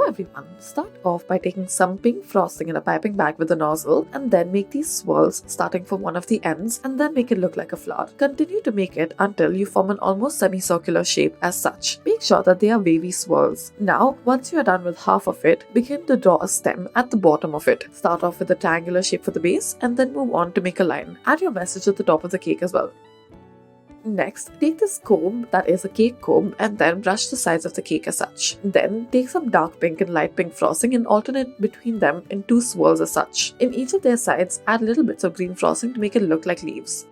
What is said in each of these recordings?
Hello everyone, start off by taking some pink frosting in a piping bag with a nozzle and then make these swirls starting from one of the ends and then make it look like a flower. Continue to make it until you form an almost semicircular shape as such. Make sure that they are wavy swirls. Now, once you are done with half of it, begin to draw a stem at the bottom of it. Start off with a triangular shape for the base and then move on to make a line. Add your message at the top of the cake as well. Next, take this comb, that is a cake comb, and then brush the sides of the cake as such. Then, take some dark pink and light pink frosting and alternate between them in two swirls as such. In each of their sides, add little bits of green frosting to make it look like leaves.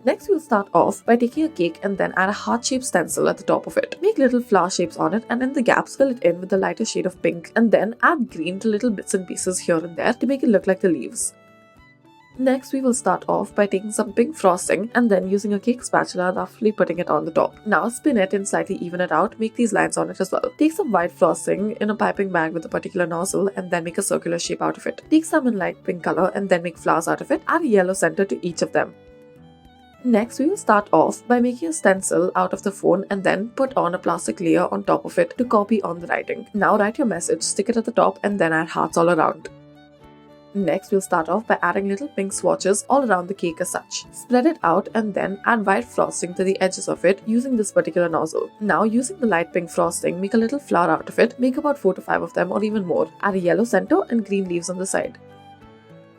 Next, we'll start off by taking a cake and then add a heart-shaped stencil at the top of it. Make little flower shapes on it and in the gaps fill it in with the lighter shade of pink and then add green to little bits and pieces here and there to make it look like the leaves. Next, we will start off by taking some pink frosting and then using a cake spatula roughly putting it on the top. Now spin it and slightly even it out, make these lines on it as well. Take some white frosting in a piping bag with a particular nozzle and then make a circular shape out of it. Take some in light pink color and then make flowers out of it. Add a yellow center to each of them. Next, we will start off by making a stencil out of the phone and then put on a plastic layer on top of it to copy on the writing. Now write your message, stick it at the top and then add hearts all around. Next, we'll start off by adding little pink swatches all around the cake as such. Spread it out and then add white frosting to the edges of it using this particular nozzle. Now, using the light pink frosting, make a little flower out of it. Make about 4 to 5 of them or even more. Add a yellow center and green leaves on the side.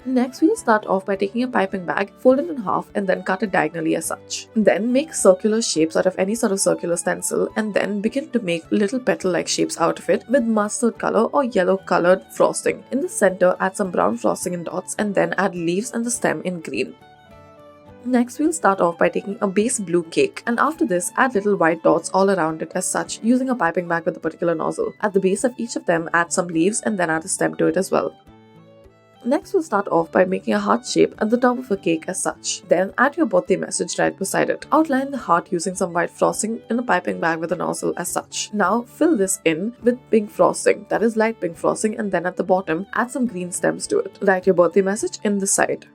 Next, we'll start off by taking a piping bag, fold it in half and then cut it diagonally as such. Then make circular shapes out of any sort of circular stencil and then begin to make little petal-like shapes out of it with mustard color or yellow colored frosting. In the center, add some brown frosting in dots and then add leaves and the stem in green. Next, we'll start off by taking a base blue cake and after this, add little white dots all around it as such using a piping bag with a particular nozzle. At the base of each of them, add some leaves and then add a stem to it as well. Next, we'll start off by making a heart shape at the top of a cake as such. Then add your birthday message right beside it. Outline the heart using some white frosting in a piping bag with a nozzle as such. Now fill this in with pink frosting, that is light pink frosting, and then at the bottom add some green stems to it. Write your birthday message in the side.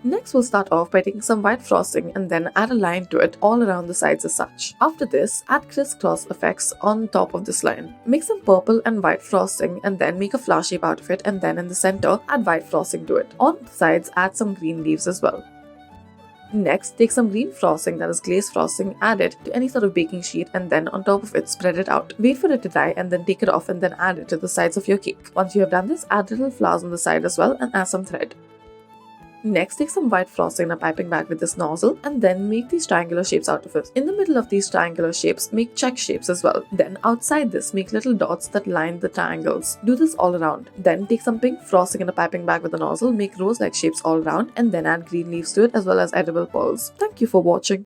Next, we'll start off by taking some white frosting and then add a line to it all around the sides as such. After this, add crisscross effects on top of this line. Make some purple and white frosting and then make a flower shape out of it and then in the center, add white frosting to it. On the sides, add some green leaves as well. Next, take some green frosting, that is glaze frosting, add it to any sort of baking sheet and then on top of it, spread it out. Wait for it to dry and then take it off and then add it to the sides of your cake. Once you have done this, add little flowers on the side as well and add some thread. Next, take some white frosting in a piping bag with this nozzle and then make these triangular shapes out of it. In the middle of these triangular shapes, make check shapes as well. Then outside this, make little dots that line the triangles. Do this all around. Then take some pink frosting in a piping bag with a nozzle, make rose-like shapes all around and then add green leaves to it as well as edible pearls. Thank you for watching.